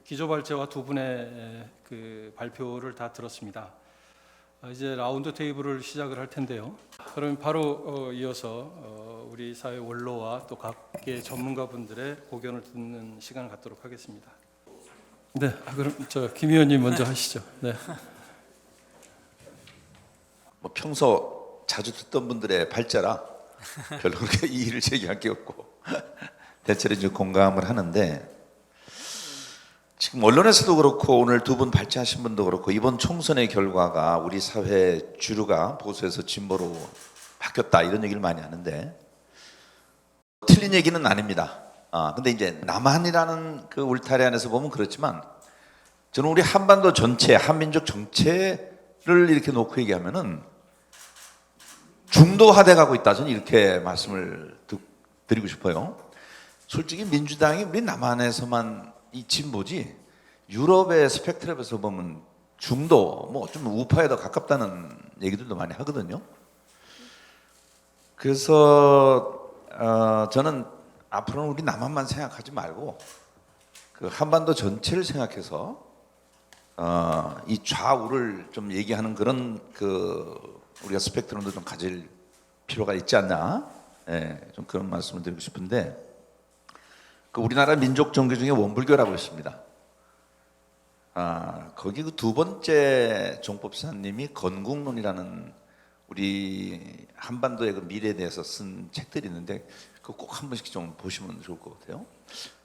기조발제와 두 분의 그 발표를 다 들었습니다. 이제 라운드 테이블을 시작을 할 텐데요. 그럼 바로 이어서 우리 사회 원로와 또 각계 전문가분들의 고견을 듣는 시간을 갖도록 하겠습니다. 네, 그럼 김 의원님 먼저 하시죠. 네. 뭐 평소 자주 듣던 분들의 발제라 별로 그렇게 이의를 제기할 게 없고 대체로 이제 공감을 하는데, 지금 언론에서도 그렇고 오늘 두 분 발제하신 분도 그렇고 이번 총선의 결과가 우리 사회 주류가 보수에서 진보로 바뀌었다 이런 얘기를 많이 하는데 틀린 얘기는 아닙니다. 근데 이제 남한이라는 그 울타리 안에서 보면 그렇지만 저는 우리 한반도 전체, 한민족 전체를 이렇게 놓고 얘기하면은 중도화돼 가고 있다. 저는 이렇게 말씀을 드리고 싶어요. 솔직히 민주당이 우리 남한에서만 이 진보지 유럽의 스펙트럼에서 보면 중도, 뭐 좀 우파에 더 가깝다는 얘기들도 많이 하거든요. 그래서 저는 앞으로는 우리 남한만 생각하지 말고 그 한반도 전체를 생각해서 이 좌우를 좀 얘기하는 그런 그 우리가 스펙트럼도 좀 가질 필요가 있지 않나, 좀 그런 말씀을 드리고 싶은데, 그 우리나라 민족 종교 중에 원불교라고 있습니다. 거기 그 두 번째 종법사님이 건국론이라는 우리 한반도의 그 미래에 대해서 쓴 책들이 있는데 그거 꼭 한 번씩 좀 보시면 좋을 것 같아요.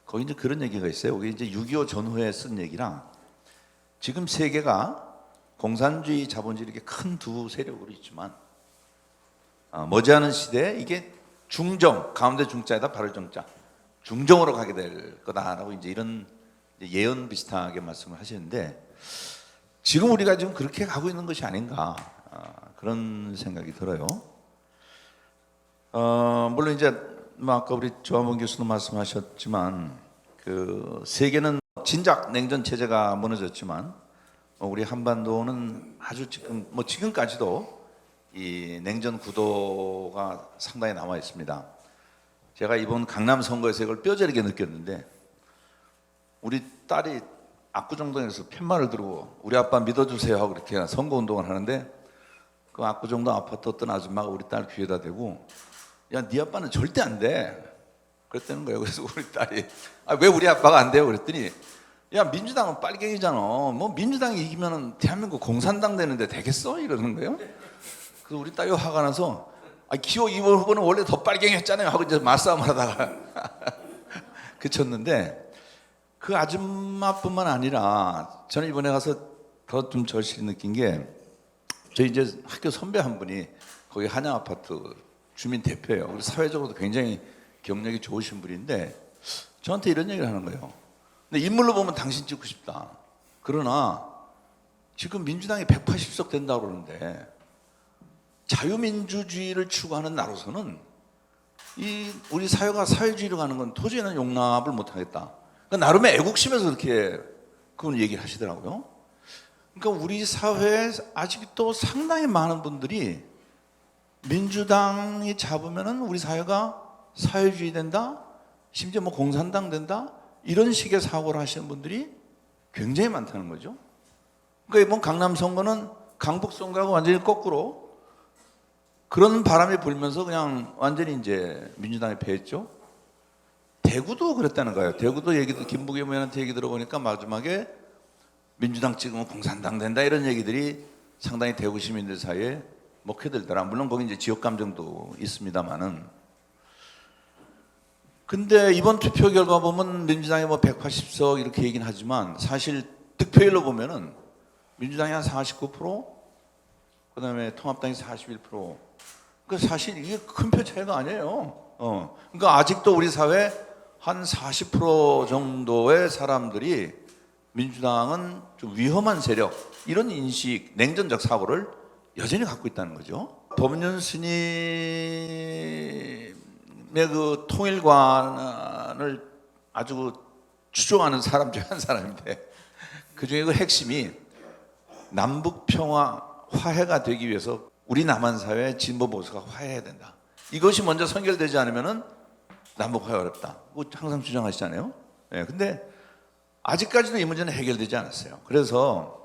거기 이제 그런 얘기가 있어요. 거기 이제 6.25 전후에 쓴 얘기랑 지금 세계가 공산주의, 자본주의 이렇게 큰 두 세력으로 있지만 머지않은 시대에 이게 중정, 가운데 중자에다 발을 정자, 중정으로 가게 될 거다라고 이제 이런 예언 비슷하게 말씀을 하시는데, 지금 우리가 지금 그렇게 가고 있는 것이 아닌가, 그런 생각이 들어요. 물론 이제 아까 우리 조한범 교수도 말씀하셨지만 그 세계는 진작 냉전 체제가 무너졌지만 우리 한반도는 아주 지금까지도 이 냉전 구도가 상당히 남아 있습니다. 제가 이번 강남 선거에서 이걸 뼈저리게 느꼈는데, 우리 딸이 압구정동에서 팻말을 들고 우리 아빠 믿어주세요 하고 이렇게 선거운동을 하는데, 그 압구정동 아파트 어떤 아줌마가 우리 딸 귀에다 대고 야, 네 아빠는 절대 안 돼 그랬다는 거예요. 그래서 우리 딸이 왜 우리 아빠가 안 돼요? 그랬더니 야, 민주당은 빨갱이잖아. 뭐 민주당이 이기면은 대한민국 공산당 되는데 되겠어? 이러는 거예요. 그래서 우리 딸이 화가 나서 기호 2번 후보는 원래 더 빨갱이였잖아요 하고 이제 말싸움을 하다가 그쳤는데, 그 아줌마뿐만 아니라 저는 이번에 가서 더 좀 절실히 느낀 게, 저희 이제 학교 선배 한 분이 거기 한양 아파트 주민 대표예요. 그래서 사회적으로도 굉장히 경력이 좋으신 분인데 저한테 이런 얘기를 하는 거예요. 근데 인물로 보면 당신 찍고 싶다. 그러나 지금 민주당이 180석 된다고 그러는데 자유민주주의를 추구하는 나로서는 이 우리 사회가 사회주의로 가는 건 도저히는 용납을 못하겠다. 그러니까 나름의 애국심에서 그렇게 그런 얘기를 하시더라고요. 그러니까 우리 사회에 아직도 상당히 많은 분들이 민주당이 잡으면은 우리 사회가 사회주의 된다, 심지어 뭐 공산당 된다, 이런 식의 사고를 하시는 분들이 굉장히 많다는 거죠. 그러니까 이번 강남 선거는 강북 선거하고 완전히 거꾸로 그런 바람이 불면서 그냥 완전히 이제 민주당이 패했죠. 대구도 그랬다는 거예요. 대구도 얘기도 김부겸 의원한테 얘기 들어보니까 마지막에 민주당 찍으면 공산당 된다 이런 얘기들이 상당히 대구 시민들 사이에 먹혀들더라. 물론 거기 이제 지역 감정도 있습니다만은. 근데 이번 투표 결과 보면 민주당이 뭐 180석 이렇게 얘기는 하지만 사실 득표율로 보면은 민주당이 한 49%, 그다음에 통합당이 41%. 그러니까 사실 이게 큰 표 차이가 아니에요. 그러니까 아직도 우리 사회 한 40% 정도의 사람들이 민주당은 좀 위험한 세력, 이런 인식, 냉전적 사고를 여전히 갖고 있다는 거죠. 법윤 스님의 그 통일관을 아주 추종하는 사람 중에 한 사람인데, 그 중에 그 핵심이 남북 평화, 화해가 되기 위해서 우리 남한 사회 진보 보수가 화해해야 된다. 이것이 먼저 선결되지 않으면은 남북 화해 어렵다. 그거 항상 주장하시잖아요. 근데 아직까지도 이 문제는 해결되지 않았어요. 그래서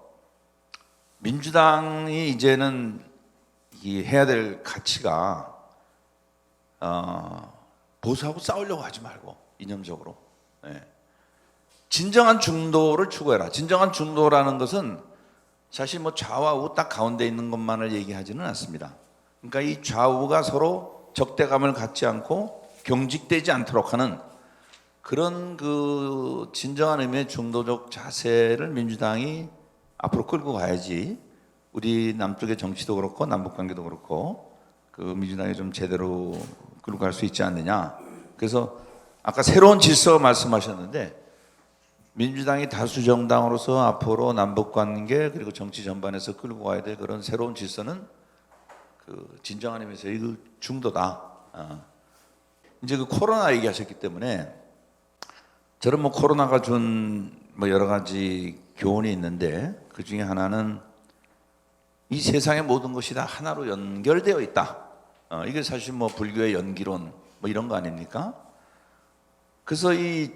민주당이 이제는 이 해야 될 가치가 보수하고 싸우려고 하지 말고 이념적으로 진정한 중도를 추구해라. 진정한 중도라는 것은 사실 뭐 좌와 우 딱 가운데 있는 것만을 얘기하지는 않습니다. 그러니까 이 좌우가 서로 적대감을 갖지 않고 경직되지 않도록 하는 그런 그 진정한 의미의 중도적 자세를 민주당이 앞으로 끌고 가야지 우리 남쪽의 정치도 그렇고 남북 관계도 그렇고 그 민주당이 좀 제대로 끌고 갈 수 있지 않느냐. 그래서 아까 새로운 질서 말씀하셨는데 민주당이 다수 정당으로서 앞으로 남북 관계 그리고 정치 전반에서 끌고 가야 될 그런 새로운 질서는 그 진정한 의미에서의 그 중도다. 이제 그 코로나 얘기하셨기 때문에 저는 뭐 코로나가 준 뭐 여러 가지 교훈이 있는데 그 중에 하나는 이 세상의 모든 것이 다 하나로 연결되어 있다. 이게 사실 뭐 불교의 연기론 뭐 이런 거 아닙니까? 그래서 이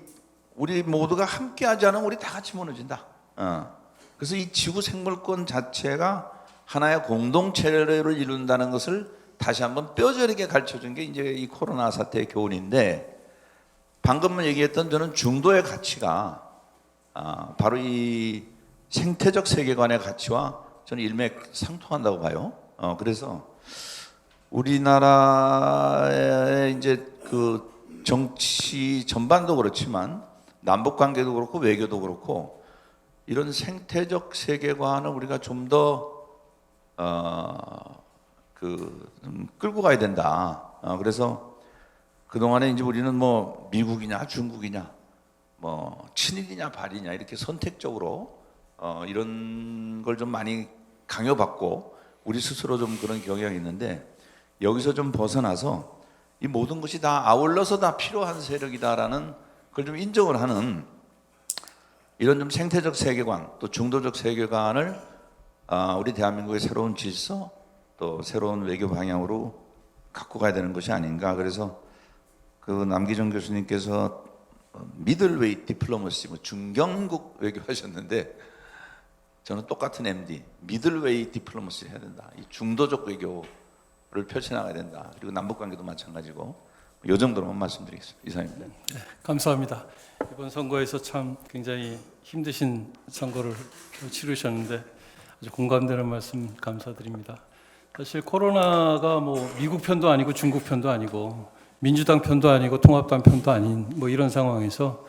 우리 모두가 함께하지 않으면 우리 다 같이 무너진다. 그래서 이 지구 생물권 자체가 하나의 공동체를 이룬다는 것을 다시 한번 뼈저리게 가르쳐준 게 이제 이 코로나 사태의 교훈인데 방금 얘기했던 저는 중도의 가치가 바로 이 생태적 세계관의 가치와 저는 일맥상통한다고 봐요. 그래서 우리나라의 이제 그 정치 전반도 그렇지만 남북 관계도 그렇고 외교도 그렇고 이런 생태적 세계관을 우리가 좀 더 끌고 가야 된다. 그래서 그동안에 이제 우리는 뭐 미국이냐 중국이냐 뭐 친일이냐 발이냐 이렇게 선택적으로 이런 걸 좀 많이 강요받고 우리 스스로 좀 그런 경향이 있는데 여기서 좀 벗어나서 이 모든 것이 다 아울러서 다 필요한 세력이다라는 그걸 좀 인정을 하는 이런 좀 생태적 세계관 또 중도적 세계관을 우리 대한민국의 새로운 질서 또 새로운 외교 방향으로 갖고 가야 되는 것이 아닌가. 그래서 그 남기정 교수님께서 미들웨이 디플로머시 뭐 중경국 외교 하셨는데 저는 똑같은 MD 미들웨이 디플로머시 해야 된다. 이 중도적 외교를 펼쳐나가야 된다. 그리고 남북 관계도 마찬가지고 이 정도로만 말씀드리겠습니다. 이상입니다. 네, 감사합니다. 이번 선거에서 참 굉장히 힘드신 선거를 치르셨는데 아주 공감되는 말씀 감사드립니다. 사실 코로나가 뭐 미국 편도 아니고 중국 편도 아니고 민주당 편도 아니고 통합당 편도 아닌 뭐 이런 상황에서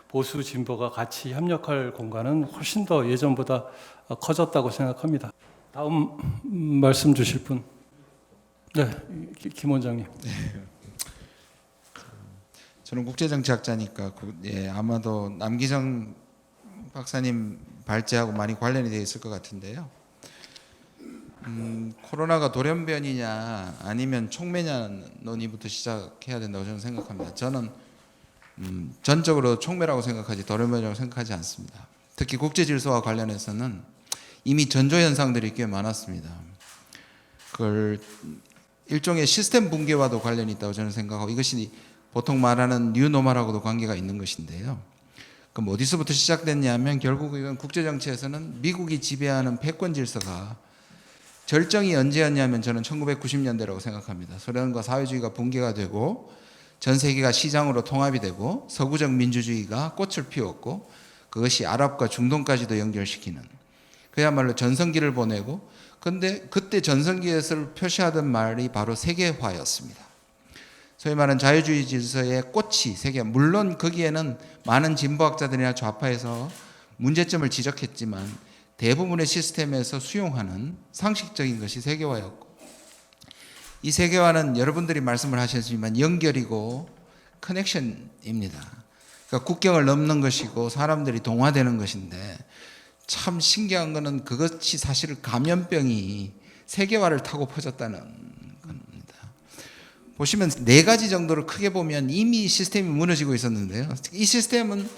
보수 진보가 같이 협력할 공간은 훨씬 더 예전보다 커졌다고 생각합니다. 다음 말씀 주실 분. 네, 김 원장님. 저는 국제정치학자니까 아마도 남기정 박사님 발제하고 많이 관련이 되어 있을 것 같은데요. 코로나가 돌연변이냐 아니면 촉매냐 논의부터 시작해야 된다고 저는 생각합니다. 저는 전적으로 촉매라고 생각하지 돌연변이라고 생각하지 않습니다. 특히 국제질서와 관련해서는 이미 전조현상들이 꽤 많았습니다. 그걸 일종의 시스템 붕괴와도 관련이 있다고 저는 생각하고 이것이 보통 말하는 뉴노멀하고도 관계가 있는 것인데요. 그럼 어디서부터 시작됐냐면 결국 이건 국제정치에서는 미국이 지배하는 패권 질서가 절정이 언제였냐면 저는 1990년대라고 생각합니다. 소련과 사회주의가 붕괴가 되고 전 세계가 시장으로 통합이 되고 서구적 민주주의가 꽃을 피웠고 그것이 아랍과 중동까지도 연결시키는 그야말로 전성기를 보내고 근데 그때 전성기에서 표시하던 말이 바로 세계화였습니다. 소위 말하는 자유주의 질서의 꽃이 세계 물론 거기에는 많은 진보학자들이나 좌파에서 문제점을 지적했지만 대부분의 시스템에서 수용하는 상식적인 것이 세계화였고 이 세계화는 여러분들이 말씀을 하셨지만 연결이고 커넥션입니다. 그러니까 국경을 넘는 것이고 사람들이 동화되는 것인데 참 신기한 것은 그것이 사실 감염병이 세계화를 타고 퍼졌다는 겁니다. 보시면 네 가지 정도를 크게 보면 이미 시스템이 무너지고 있었는데요. 이 시스템은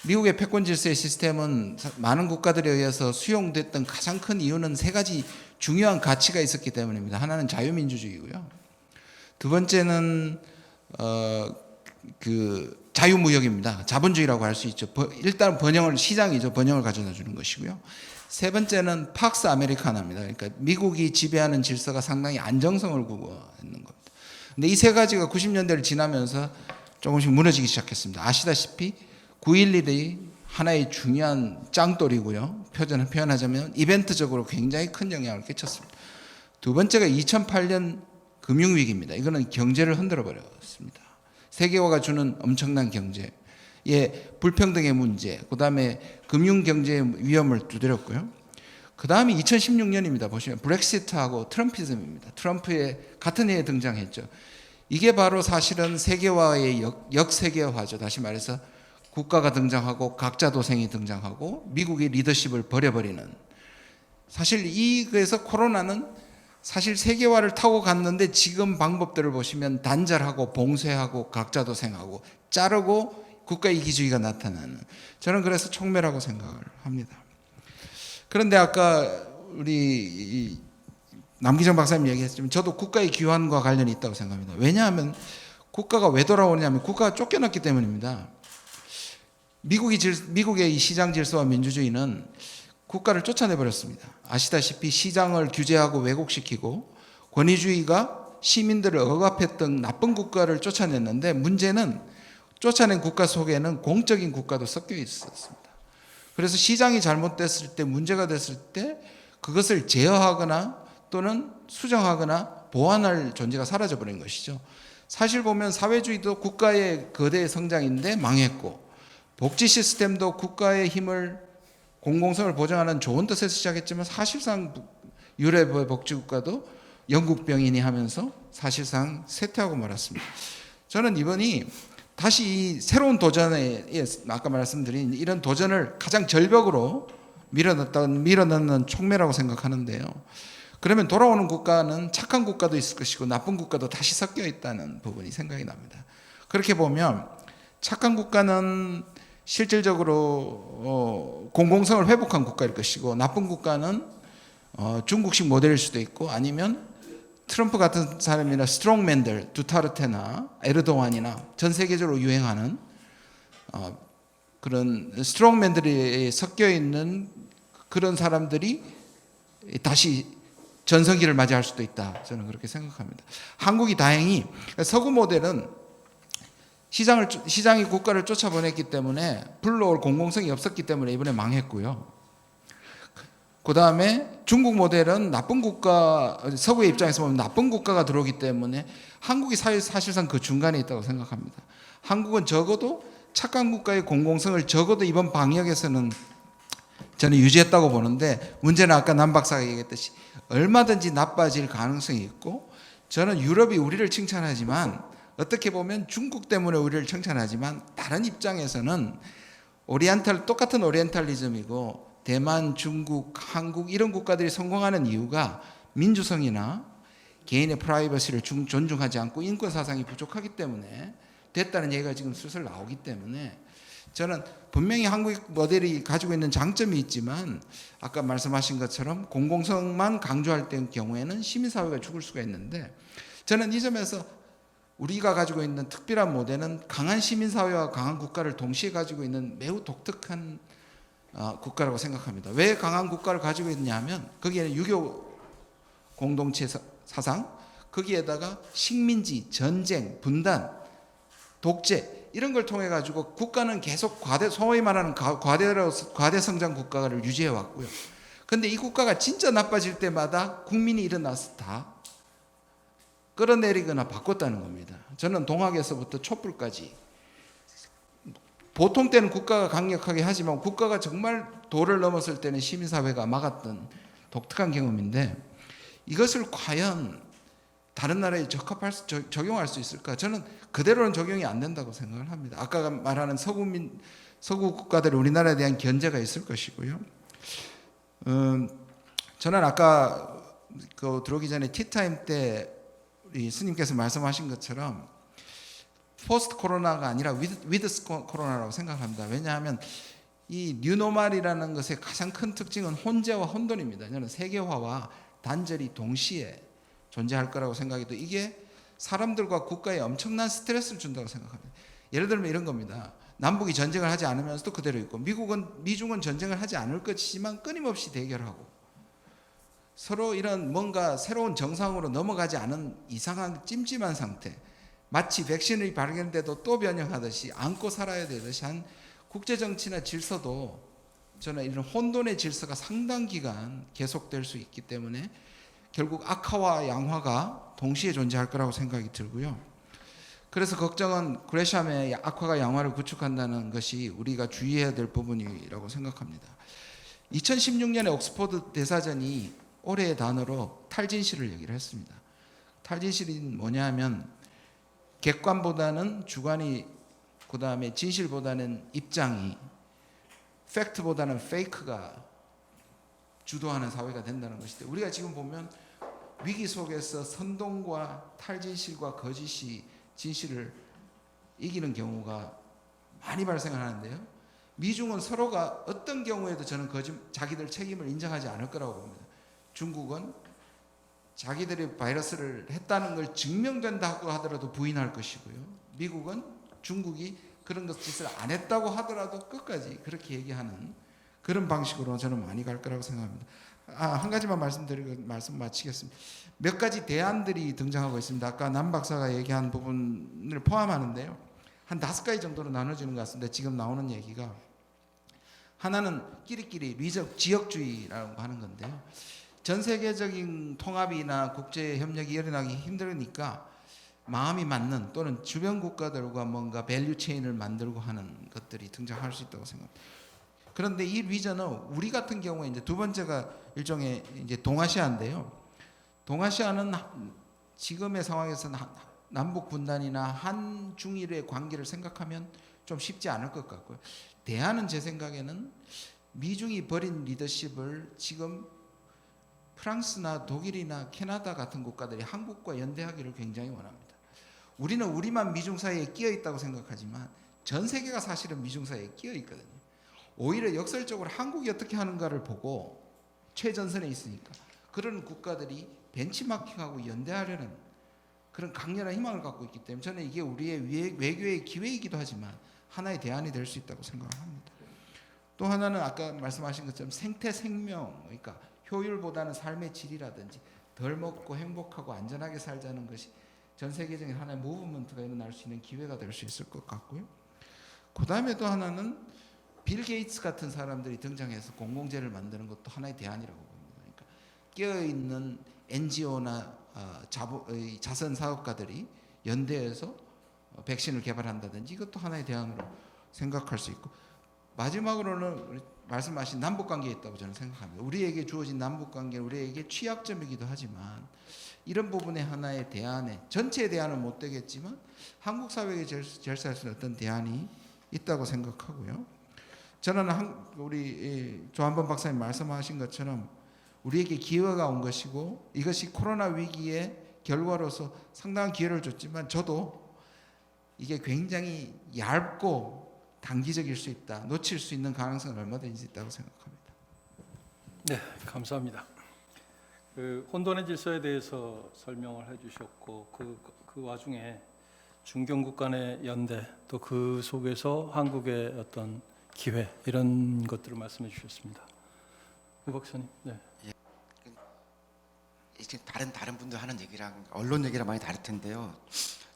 미국의 패권 질서의 시스템은 많은 국가들에 의해서 수용됐던 가장 큰 이유는 세 가지 중요한 가치가 있었기 때문입니다. 하나는 자유민주주의고요. 두 번째는 자유무역입니다. 자본주의라고 할 수 있죠. 일단 번영을 시장이죠. 번영을 가져다 주는 것이고요. 세 번째는 팍스 아메리카나입니다. 그러니까 미국이 지배하는 질서가 상당히 안정성을 구하는 겁니다. 근데 이 세 가지가 90년대를 지나면서 조금씩 무너지기 시작했습니다. 아시다시피 9.11이 하나의 중요한 짱돌이고요. 표현하자면 이벤트적으로 굉장히 큰 영향을 끼쳤습니다. 두 번째가 2008년 금융위기입니다. 이거는 경제를 흔들어 버렸습니다. 세계화가 주는 엄청난 경제의 불평등의 문제, 그 다음에 금융경제의 위험을 두드렸고요. 그 다음에 2016년입니다. 보시면 브렉시트하고 트럼피즘입니다. 트럼프의 같은 해에 등장했죠. 이게 바로 사실은 세계화의 역세계화죠. 다시 말해서 국가가 등장하고 각자 도생이 등장하고 미국의 리더십을 버려버리는, 사실 그래서 코로나는 사실 세계화를 타고 갔는데 지금 방법들을 보시면 단절하고 봉쇄하고 각자 도생하고 자르고 국가 이기주의가 나타나는, 저는 그래서 촉매라고 생각을 합니다. 그런데 아까 우리 남기정 박사님 얘기했지만 저도 국가의 귀환과 관련이 있다고 생각합니다. 왜냐하면 국가가 왜 돌아오냐면 국가가 쫓겨났기 때문입니다. 미국의 이 시장 질서와 민주주의는 국가를 쫓아내버렸습니다. 아시다시피 시장을 규제하고 왜곡시키고 권위주의가 시민들을 억압했던 나쁜 국가를 쫓아냈는데, 문제는 쫓아낸 국가 속에는 공적인 국가도 섞여 있었습니다. 그래서 시장이 잘못됐을 때, 문제가 됐을 때 그것을 제어하거나 또는 수정하거나 보완할 존재가 사라져버린 것이죠. 사실 보면 사회주의도 국가의 거대 성장인데 망했고, 복지 시스템도 국가의 힘을, 공공성을 보장하는 좋은 뜻에서 시작했지만 사실상 유럽의 복지국가도 영국병이니 하면서 사실상 쇠퇴하고 말았습니다. 저는 이번이 다시 이 새로운 도전에, 아까 말씀드린 이런 도전을 가장 절벽으로 밀어넣는 촉매라고 생각하는데요. 그러면 돌아오는 국가는 착한 국가도 있을 것이고 나쁜 국가도 다시 섞여 있다는 부분이 생각이 납니다. 그렇게 보면 착한 국가는 실질적으로 공공성을 회복한 국가일 것이고, 나쁜 국가는 중국식 모델일 수도 있고, 아니면 트럼프 같은 사람이나 스트롱맨들, 두타르테나 에르도안이나 전 세계적으로 유행하는 그런 스트롱맨들이 섞여 있는 그런 사람들이 다시 전성기를 맞이할 수도 있다. 저는 그렇게 생각합니다. 한국이 다행히 서구 모델은 시장이 국가를 쫓아보냈기 때문에 불러올 공공성이 없었기 때문에 이번에 망했고요. 그 다음에 중국 모델은 나쁜 국가, 서구의 입장에서 보면 나쁜 국가가 들어오기 때문에 한국이 사실상 그 중간에 있다고 생각합니다. 한국은 적어도 착한 국가의 공공성을 적어도 이번 방역에서는 저는 유지했다고 보는데, 문제는 아까 남 박사가 얘기했듯이 얼마든지 나빠질 가능성이 있고, 저는 유럽이 우리를 칭찬하지만, 어떻게 보면 중국 때문에 우리를 칭찬하지만 다른 입장에서는 똑같은 오리엔탈리즘이고, 대만, 중국, 한국 이런 국가들이 성공하는 이유가 민주성이나 개인의 프라이버시를 존중하지 않고 인권 사상이 부족하기 때문에 됐다는 얘기가 지금 슬슬 나오기 때문에, 저는 분명히 한국 모델이 가지고 있는 장점이 있지만 아까 말씀하신 것처럼 공공성만 강조할 경우에는 시민사회가 죽을 수가 있는데, 저는 이 점에서 우리가 가지고 있는 특별한 모델은 강한 시민사회와 강한 국가를 동시에 가지고 있는 매우 독특한 국가라고 생각합니다. 왜 강한 국가를 가지고 있냐면 거기에는 유교 공동체 사상, 거기에다가 식민지, 전쟁, 분단, 독재 이런 걸 통해 가지고 국가는 계속 소위 말하는 과대 성장 국가를 유지해 왔고요. 그런데 이 국가가 진짜 나빠질 때마다 국민이 일어나서 다 끌어내리거나 바꿨다는 겁니다. 저는 동학에서부터 촛불까지, 보통 때는 국가가 강력하게 하지만 국가가 정말 도를 넘었을 때는 시민사회가 막았던 독특한 경험인데, 이것을 과연 다른 나라에 적용할 수 있을까? 저는 그대로는 적용이 안 된다고 생각을 합니다. 아까 말하는 서구 국가들 우리나라에 대한 견제가 있을 것이고요. 저는 아까 들어오기 전에 티타임 때 우리 스님께서 말씀하신 것처럼 포스트 코로나가 아니라 위드 코로나라고 생각합니다. 왜냐하면 이 뉴노멀이라는 것의 가장 큰 특징은 혼재와 혼돈입니다. 저는 세계화와 단절이 동시에 존재할 거라고 생각해도 이게 사람들과 국가에 엄청난 스트레스를 준다고 생각합니다. 예를 들면 이런 겁니다. 남북이 전쟁을 하지 않으면서도 그대로 있고 미중은 전쟁을 하지 않을 것이지만 끊임없이 대결하고 서로 이런 뭔가 새로운 정상으로 넘어가지 않은 이상한 찜찜한 상태, 마치 백신이 발견돼도 또 변형하듯이 안고 살아야 되듯이 한 국제정치나 질서도 저는 이런 혼돈의 질서가 상당 기간 계속될 수 있기 때문에 결국 악화와 양화가 동시에 존재할 거라고 생각이 들고요. 그래서 걱정은 그레샴의 악화가 양화를 구축한다는 것이 우리가 주의해야 될 부분이라고 생각합니다. 2016년에 옥스퍼드 대사전이 올해의 단어로 탈진실을 얘기를 했습니다. 탈진실이 뭐냐면 객관보다는 주관이, 그 다음에 진실보다는 입장이, 팩트보다는 페이크가 주도하는 사회가 된다는 것인데, 우리가 지금 보면 위기 속에서 선동과 탈진실과 거짓이 진실을 이기는 경우가 많이 발생하는데요. 미중은 서로가 어떤 경우에도 저는 자기들 책임을 인정하지 않을 거라고 봅니다. 중국은 자기들이 바이러스를 했다는 걸 증명된다고 하더라도 부인할 것이고요. 미국은 중국이 그런 짓을 안 했다고 하더라도 끝까지 그렇게 얘기하는 그런 방식으로 저는 많이 갈 거라고 생각합니다. 한 가지만 말씀드리고 말씀 마치겠습니다. 몇 가지 대안들이 등장하고 있습니다. 아까 남 박사가 얘기한 부분을 포함하는데요. 한 5가지 정도로 나눠지는 것 같습니다. 지금 나오는 얘기가 하나는 끼리끼리 지역주의라고 하는 건데요. 전 세계적인 통합이나 국제 협력이 일어나기 힘들으니까 마음이 맞는 또는 주변 국가들과 뭔가 밸류 체인을 만들고 하는 것들이 등장할 수 있다고 생각합니다. 그런데 이 비전은 우리 같은 경우에 이제 두 번째가 일종의 이제 동아시아인데요. 동아시아는 지금의 상황에서는 남북 분단이나 한중일의 관계를 생각하면 좀 쉽지 않을 것 같고요. 대안은 제 생각에는 미중이 버린 리더십을 지금 프랑스나 독일이나 캐나다 같은 국가들이 한국과 연대하기를 굉장히 원합니다. 우리는 우리만 미중 사이에 끼어 있다고 생각하지만 전 세계가 사실은 미중 사이에 끼어 있거든요. 오히려 역설적으로 한국이 어떻게 하는가를 보고 최전선에 있으니까 그런 국가들이 벤치마킹하고 연대하려는 그런 강렬한 희망을 갖고 있기 때문에 저는 이게 우리의 외교의 기회이기도 하지만 하나의 대안이 될 수 있다고 생각합니다. 또 하나는 아까 말씀하신 것처럼 생태 생명, 그러니까 효율보다는 삶의 질이라든지 덜 먹고 행복하고 안전하게 살자는 것이 전 세계적인 하나의 무브먼트가 일어날 수 있는 기회가 될 수 있을 것 같고요. 그 다음에 또 하나는 빌 게이츠 같은 사람들이 등장해서 공공재를 만드는 것도 하나의 대안이라고 봅니다. 그러니까 깨어있는 NGO나 자선 사업가들이 연대해서 백신을 개발한다든지 이것도 하나의 대안으로 생각할 수 있고, 마지막으로는 말씀하신 남북관계에 있다고 저는 생각합니다. 우리에게 주어진 남북관계는 우리에게 취약점이기도 하지만 이런 부분의 하나의 대안에, 전체의 대안은 못 되겠지만 한국 사회에 절사할 수 있는 어떤 대안이 있다고 생각하고요. 저는 우리 조한범 박사님 말씀하신 것처럼 우리에게 기회가 온 것이고 이것이 코로나 위기의 결과로서 상당한 기회를 줬지만 저도 이게 굉장히 얇고 단기적일 수 있다, 놓칠 수 있는 가능성은 얼마든지 있다고 생각합니다. 네, 감사합니다. 그 혼돈의 질서에 대해서 설명을 해주셨고 그 와중에 중견국 간의 연대, 또 그 속에서 한국의 어떤 기회, 이런 것들을 말씀해 주셨습니다. 우 박사님. 네. 이제 다른 분들 하는 얘기랑 언론 얘기랑 많이 다를 텐데요.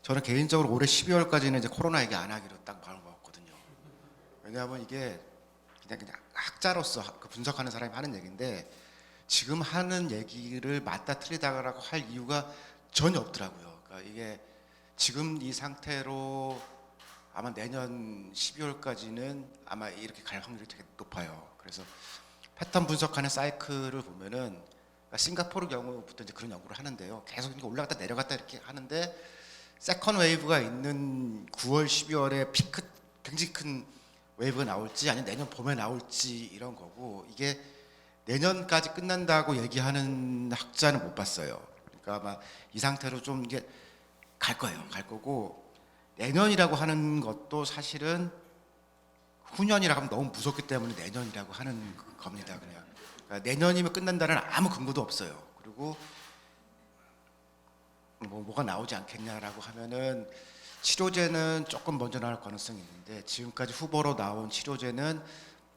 저는 개인적으로 올해 12월까지는 이제 코로나 얘기 안 하기로 딱 마음을 먹었거든요. 왜냐하면 이게 그냥 학자로서 그 분석하는 사람이 하는 얘기인데 지금 하는 얘기를 맞다 틀리다라고 할 이유가 전혀 없더라고요. 그러니까 이게 지금 이 상태로 아마 내년 12월까지는 아마 이렇게 갈 확률이 되게 높아요. 그래서 패턴 분석하는 사이클을 보면은 그러니까 싱가포르 경우부터 이제 그런 연구를 하는데요. 계속 이렇게 올라갔다 내려갔다 이렇게 하는데 세컨 웨이브가 있는 9월, 12월에 피크 굉장히 큰 웨이브가 나올지 아니면 내년 봄에 나올지 이런 거고, 이게 내년까지 끝난다고 얘기하는 학자는 못 봤어요. 그러니까 아마 이 상태로 좀 이게 갈 거예요. 갈 거고, 내년이라고 하는 것도 사실은 후년이라고 하면 너무 무섭기 때문에 내년이라고 하는 겁니다. 그냥 그러니까 내년이면 끝난다는 아무 근거도 없어요. 그리고 뭐가 나오지 않겠냐라고 하면은 치료제는 조금 먼저 나올 가능성이 있는데 지금까지 후보로 나온 치료제는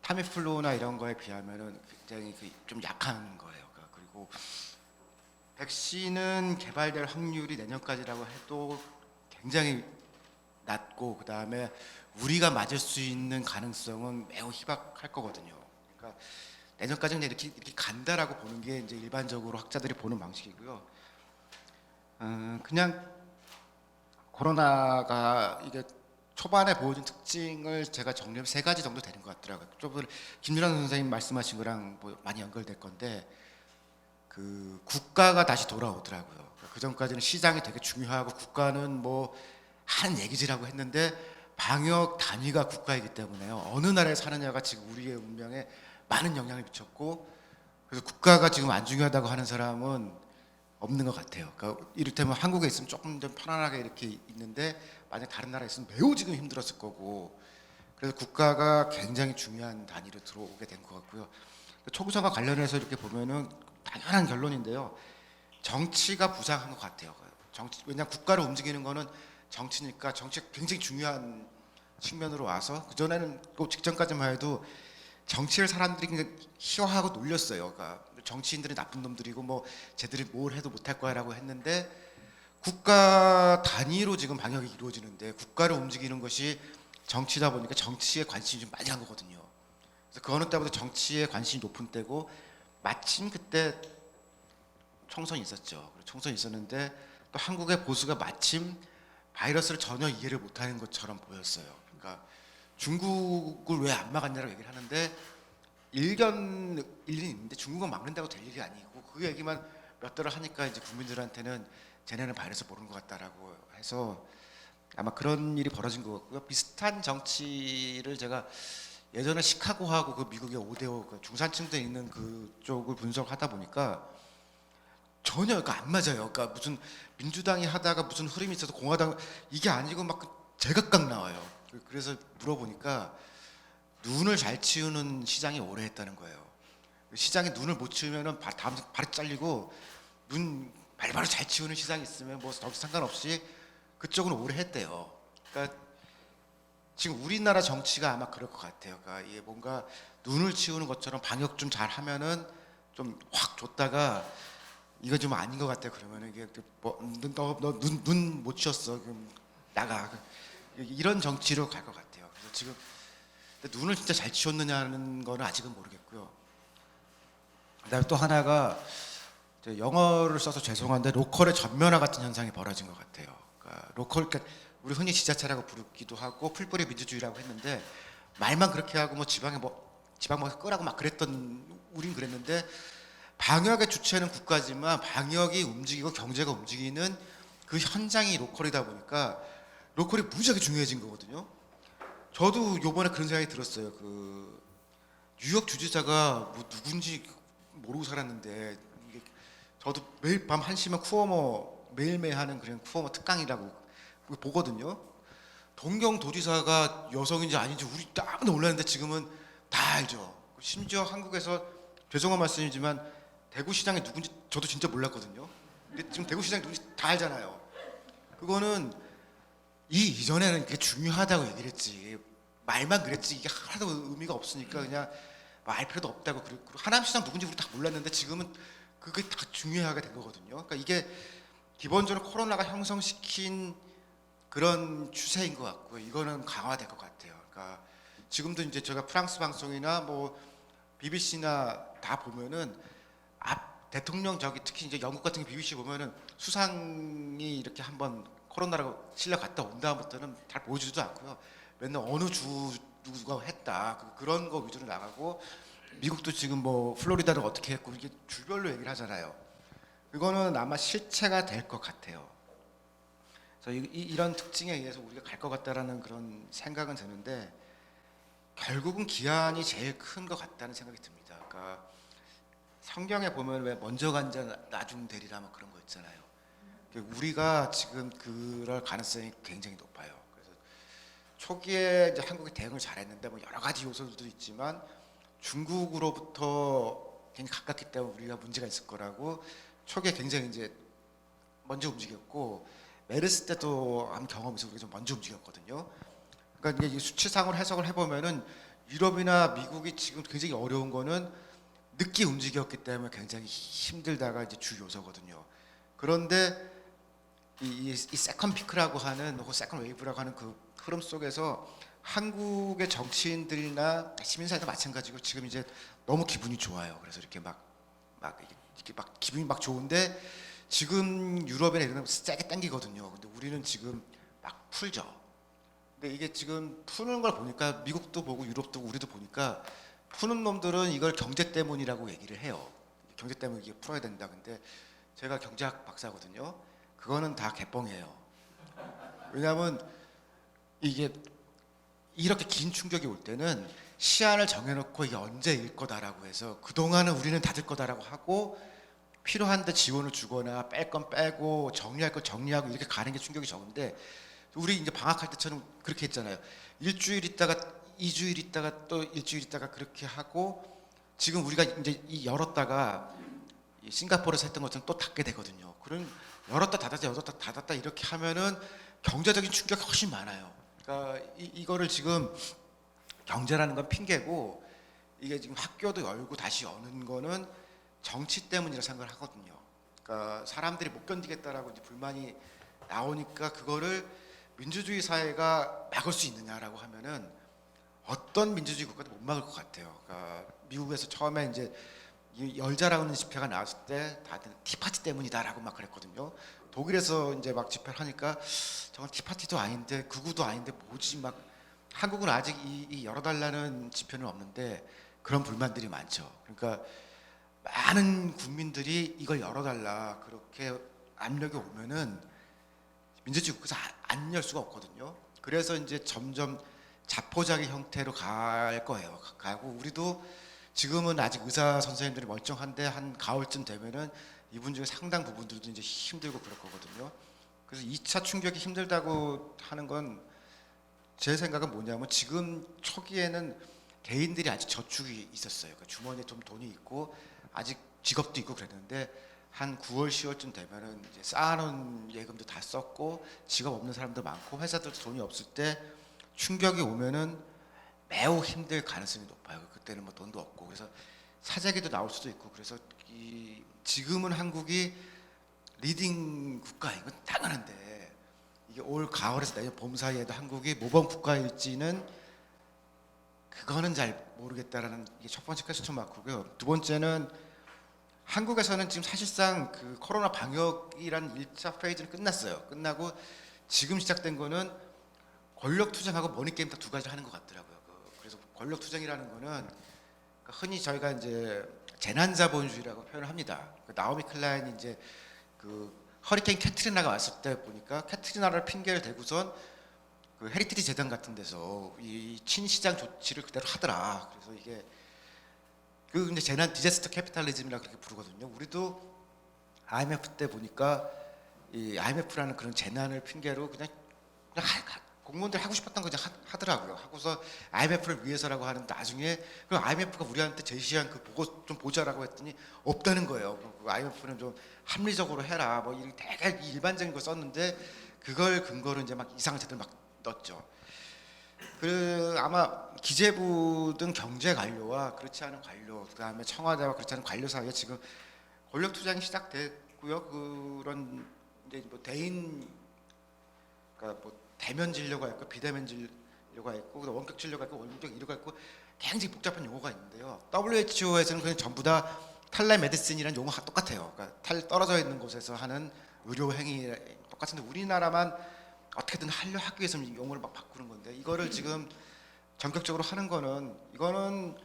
타미플루나 이런 거에 비하면은 굉장히 좀 약한 거예요. 그리고 백신은 개발될 확률이 내년까지라고 해도 굉장히 낮고, 그 다음에 우리가 맞을 수 있는 가능성은 매우 희박할 거거든요. 그러니까 내년까지는 이렇게 간다라고 보는 게 이제 일반적으로 학자들이 보는 방식이고요. 그냥 코로나가 이게 초반에 보여준 특징을 제가 정리하면 세 가지 정도 되는 것 같더라고요. 좀 김준환 선생님 말씀하신 거랑 뭐 많이 연결될 건데, 그 국가가 다시 돌아오더라고요. 그 전까지는 시장이 되게 중요하고 국가는 뭐 한 얘기지라고 했는데 방역 단위가 국가이기 때문에요. 어느 나라에 사느냐가 지금 우리의 운명에 많은 영향을 미쳤고, 그래서 국가가 지금 안 중요하다고 하는 사람은 없는 것 같아요. 그러니까 이를테면 한국에 있으면 조금 좀 편안하게 이렇게 있는데 만약 다른 나라에 있으면 매우 지금 힘들었을 거고, 그래서 국가가 굉장히 중요한 단위로 들어오게 된 것 같고요. 총선과 관련해서 이렇게 보면은 당연한 결론인데요. 정치가 부상한 것 같아요. 왜냐하면 국가를 움직이는 거는 정치니까 정치가 굉장히 중요한 측면으로 와서, 그전에는 또 직전까지만 해도 정치를 사람들이 그냥 희화하고 놀렸어요. 그러니까 정치인들이 나쁜 놈들이고 뭐 쟤들이 뭘 해도 못할 거야라고 했는데, 국가 단위로 지금 방역이 이루어지는데 국가를 움직이는 것이 정치다 보니까 정치에 관심이 좀 많이 간 거거든요. 그래서 그 어느 때보다 정치에 관심이 높은 때고, 마침 그때 총선이 있었죠. 총선이 있었는데 또 한국의 보수가 마침 바이러스를 전혀 이해를 못하는 것처럼 보였어요. 그러니까 중국을 왜 안 막았냐라고 얘기를 하는데 일견 일리 있는데 중국은 막는다고 될 일이 아니고, 그 얘기만 몇 달을 하니까 이제 국민들한테는 쟤네는 바이러스 모르는 것 같다라고 해서 아마 그런 일이 벌어진 것 같고요. 비슷한 정치를 제가 예전에 시카고하고 그 미국의 5대5 그 중산층대 있는 그쪽을 분석하다 보니까 전혀 안 맞아요. 그러니까 무슨 민주당이 하다가 무슨 흐름이 있어서 공화당 이게 아니고 막 제각각 나와요. 그래서 물어보니까 눈을 잘 치우는 시장이 오래 했다는 거예요. 시장에 눈을 못 치우면은 다음 발이 잘리고, 눈 바로 잘 치우는 시장이 있으면 뭐 상관없이 그쪽은 오래 했대요. 그러니까 지금 우리나라 정치가 아마 그럴 것 같아요. 그러니까 이게 뭔가 눈을 치우는 것처럼 방역 좀 잘 하면은 좀 확 줬다가 이거 좀 아닌 것 같아 그러면은 이게 너눈 못 치웠어 그럼 나가, 이런 정치로 갈 것 같아요. 그래서 지금 눈을 진짜 잘 치웠느냐는 거는 아직은 모르겠고요. 그다음에 또 하나가 영어를 써서 죄송한데 로컬의 전면화 같은 현상이 벌어진 것 같아요. 그러니까 그러니까 우리 흔히 지자체라고 부르기도 하고 풀뿌리 민주주의라고 했는데, 말만 그렇게 하고 뭐 지방 뭐 끄라고 막 그랬던 우린 그랬는데, 방역의 주체는 국가지만 방역이 움직이고 경제가 움직이는 그 현장이 로컬이다 보니까 로컬이 무지하게 중요해진 거거든요. 저도 요번에 그런 생각이 들었어요. 그 뉴욕 주지사가 뭐 누군지 모르고 살았는데, 이게 저도 매일 밤 1시면 쿠오모 매일매일 하는 그런 쿠오모 특강이라고 보거든요. 동경도지사가 여성인지 아닌지 우리 딱 놀랐는데 지금은 다 알죠. 심지어 한국에서 죄송한 말씀이지만 대구시장이 누군지 저도 진짜 몰랐거든요. 근데 지금 대구시장이 누군지 다 알잖아요. 그거는 이전에는 그게 중요하다고 얘기를 했지, 말만 그랬지 이게 하나도 의미가 없으니까 그냥 알 필요도 없다고. 그리고 하남시장 누군지 우리 다 몰랐는데 지금은 그게 다 중요하게 된 거거든요. 그러니까 이게 기본적으로 코로나가 형성시킨 그런 추세인 것 같고요. 이거는 강화될 것 같아요. 그러니까 지금도 이제 제가 프랑스 방송이나 뭐 BBC나 다 보면은 대통령 특히 이제 영국 같은 게 BBC 보면은 수상이 이렇게 한번 코로나라고 실려 갔다 온 다음부터는 잘 보여주지도 않고요. 맨날 어느 주 누가 했다 그런 거 위주로 나가고, 미국도 지금 뭐 플로리다를 어떻게 했고 이게 주별로 얘기를 하잖아요. 그거는 아마 실체가 될 것 같아요. 그래서 이런 특징에 의해서 우리가 갈 것 같다라는 그런 생각은 드는데, 결국은 기한이 제일 큰 것 같다는 생각이 듭니다. 그러니까 성경에 보면 왜 먼저 간 자 나중 되리라 뭐 그런 거 있잖아요. 우리가 지금 그럴 가능성이 굉장히 높아요. 그래서 초기에 이제 한국이 대응을 잘했는데 뭐 여러 가지 요소들도 있지만 중국으로부터 굉장히 가깝기 때문에 우리가 문제가 있을 거라고 초기에 굉장히 이제 먼저 움직였고, 메르스 때도 한 경험이 있어서 우리가 좀 먼저 움직였거든요. 그러니까 이게 수치상으로 해석을 해보면은 유럽이나 미국이 지금 굉장히 어려운 거는 늦게 움직였기 때문에 굉장히 힘들다가 이제 주 요소거든요. 그런데 이 세컨 피크라고 하는 혹은 세컨 웨이브라고 하는 그 흐름 속에서 한국의 정치인들이나 시민사회도 마찬가지고 지금 이제 너무 기분이 좋아요. 그래서 이렇게 막 기분이 막 좋은데 지금 유럽이나 이런 데 세게 당기거든요. 근데 우리는 지금 막 풀죠. 근데 이게 지금 푸는 걸 보니까 미국도 보고 유럽도 우리도 보니까 푸는 놈들은 이걸 경제 때문이라고 얘기를 해요. 경제 때문에 이게 풀어야 된다. 근데 제가 경제학 박사거든요. 그거는 다 개뻥이에요. 왜냐하면 이게 이렇게 긴 충격이 올 때는 시한을 정해놓고 이게 언제일 거다라고 해서 그동안은 우리는 다 될 거다라고 하고 필요한데 지원을 주거나 뺄 건 빼고 정리할 건 정리하고 이렇게 가는 게 충격이 적은데 우리 이제 방학할 때처럼 그렇게 했잖아요. 일주일 있다가 2주일 있다가 또 일주일 있다가 그렇게 하고 지금 우리가 이제 열었다가 이 싱가포르에서 했던 것처럼 또 닫게 되거든요. 그런 열었다 닫았다 열었다 닫았다 이렇게 하면은 경제적인 충격이 훨씬 많아요. 그러니까 이거를 지금 경제라는 건 핑계고 이게 지금 학교도 열고 다시 여는 거는 정치 때문이라 생각을 하거든요. 그러니까 사람들이 못 견디겠다라고 이제 불만이 나오니까 그거를 민주주의 사회가 막을 수 있느냐라고 하면은 어떤 민주주의 국가도 못 막을 것 같아요. 그러니까 미국에서 처음에 이제 이 열자라는 집회가 나왔을 때 다들 티파티 때문이다라고 막 그랬거든요. 독일에서 이제 막 집회를 하니까 저건 티파티도 아닌데 극우도 아닌데 뭐지 막 한국은 아직 이 열어달라는 집회는 없는데 그런 불만들이 많죠. 그러니까 많은 국민들이 이걸 열어달라 그렇게 압력이 오면은 민주주의 국가에서 안 열 수가 없거든요. 그래서 이제 점점 자포자기 형태로 갈 거예요. 가고 우리도 지금은 아직 의사 선생님들이 멀쩡한데 한 가을쯤 되면은 이분 중에 상당 부분들도 이제 힘들고 그럴 거거든요. 그래서 2차 충격이 힘들다고 하는 건 제 생각은 뭐냐면 지금 초기에는 개인들이 아직 저축이 있었어요. 그러니까 주머니에 좀 돈이 있고 아직 직업도 있고 그랬는데 한 9월, 10월쯤 되면은 이제 쌓아놓은 예금도 다 썼고 직업 없는 사람도 많고 회사들도 돈이 없을 때 충격이 오면은 매우 힘들 가능성이 높아요. 그때는 뭐 돈도 없고 그래서 사재기도 나올 수도 있고 그래서 지금은 한국이 리딩 국가인 건 당연한데 이게 올 가을에서 내년 봄 사이에도 한국이 모범 국가일지는 그거는 잘 모르겠다라는 게 첫 번째 퀘스천 마크고요. 두 번째는 한국에서는 지금 사실상 그 코로나 방역이란 1차 페이지는 끝났어요. 끝나고 지금 시작된 거는 권력 투쟁하고 머니 게임 딱 두 가지 하는 것 같더라고요. 그래서 권력 투쟁이라는 거는 흔히 저희가 이제 재난자본주의라고 표현을 합니다. 나오미 클라인이 이제 그 허리케인 캐트리나가 왔을 때 보니까 캐트리나를 핑계를 대고선 그 헤리티지 재단 같은 데서 이 친시장 조치를 그대로 하더라. 그래서 이게 그 이제 재난 디제스터 캐피탈리즘이라고 그렇게 부르거든요. 우리도 IMF 때 보니까 이 IMF라는 그런 재난을 핑계로 그냥 공무원들 하고 싶었던 거 그냥 하더라고요. 하고서 IMF를 위해서라고 하는데 나중에 그 IMF가 우리한테 제시한 그 보고 좀 보자라고 했더니 없다는 거예요. 그 IMF는 좀 합리적으로 해라. 뭐 이렇게 되게 일반적인 거 썼는데 그걸 근거로 이제 막 이상한 제들 막 넣었죠. 그 아마 기재부 등 경제 관료와 그렇지 않은 관료, 그다음에 청와대와 그렇지 않은 관료 사이에 지금 권력 투쟁이 시작됐고요. 그런 이제 뭐 대인, 그러니까 뭐 대면 진료가 있고 비대면 진료가 있고 원격 진료가 있고 원격 의료가 있고 굉장히 복잡한 용어가 있는데요. WHO에서는 그냥 전부 다 텔레메디슨이라는 용어가 똑같아요. 그러니까 떨어져 있는 곳에서 하는 의료 행위 똑같은데 우리나라만 어떻게든 하려 하기 위해서 용어를 막 바꾸는 건데 이거를 지금 전격적으로 하는 거는 이거는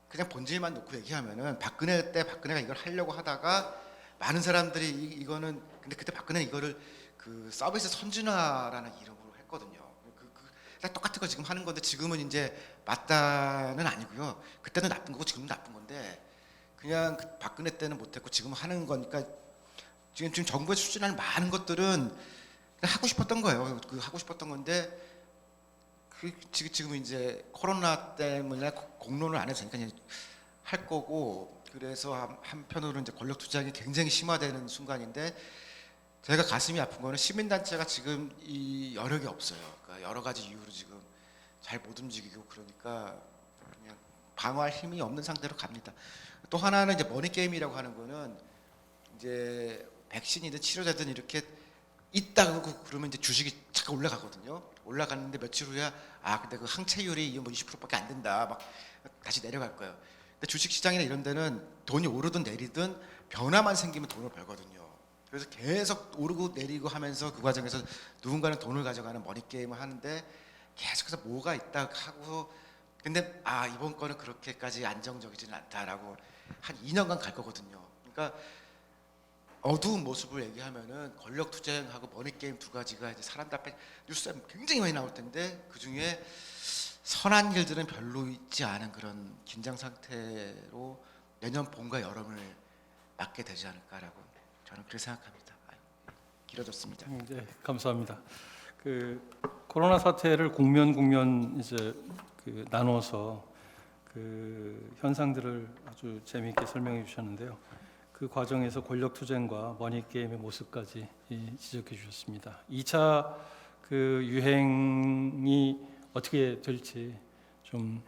그냥 본질만 놓고 얘기하면은 박근혜 때 박근혜가 이걸 하려고 하다가 많은 사람들이 이거는 근데 그때 박근혜는 이거를 그 서비스 선진화라는 이름으로 했거든요. 똑같은 거 지금 하는 건데 지금은 이제 맞다는 아니고요. 그때는 나쁜 거고 지금은 나쁜 건데 그냥 박근혜 때는 못했고 지금 하는 거니까 지금 정부에서 추진하는 많은 것들은 하고 싶었던 거예요. 그 하고 싶었던 건데 지금 이제 코로나 때문에 공론을 안 해도 되니까 그냥 할 거고 그래서 한편으로는 이제 권력 투쟁이 굉장히 심화되는 순간인데 제가 가슴이 아픈 거는 시민단체가 지금 이 여력이 없어요. 그러니까 여러 가지 이유로 지금 잘 못 움직이고 그러니까 그냥 방어할 힘이 없는 상태로 갑니다. 또 하나는 이제 머니 게임이라고 하는 거는 이제 백신이든 치료제든 이렇게 있다고 그러면 이제 주식이 잠깐 올라가거든요. 올라갔는데 며칠 후에 근데 그 항체율이 뭐 20%밖에 안 된다. 막 다시 내려갈 거예요. 근데 주식 시장이나 이런 데는 돈이 오르든 내리든 변화만 생기면 돈을 벌거든요. 그래서 계속 오르고 내리고 하면서 그 과정에서 누군가는 돈을 가져가는 머니 게임을 하는데 계속해서 뭐가 있다 하고 근데 이번 거는 그렇게까지 안정적이지는 않다라고 한 2년간 갈 거거든요. 그러니까 어두운 모습을 얘기하면은 권력 투쟁하고 머니 게임 두 가지가 이제 사람들 앞에 뉴스에 굉장히 많이 나올 텐데 그 중에 선한 일들은 별로 있지 않은 그런 긴장 상태로 내년 봄과 여름을 맞게 되지 않을까라고 저는 그렇게 생각합니다. 길어졌습니다. 네, 감사합니다. 그 코로나 사태를 국면 이제 그 나눠서 그 현상들을 아주 재미있게 설명해 주셨는데요. 그 과정에서 권력 투쟁과 머니 게임의 모습까지 지적해 주셨습니다. 2차 그 유행이 어떻게 될지 좀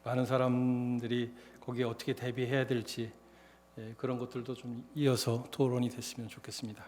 많은 사람들이 거기에 어떻게 대비해야 될지 그런 것들도 좀 이어서 토론이 됐으면 좋겠습니다.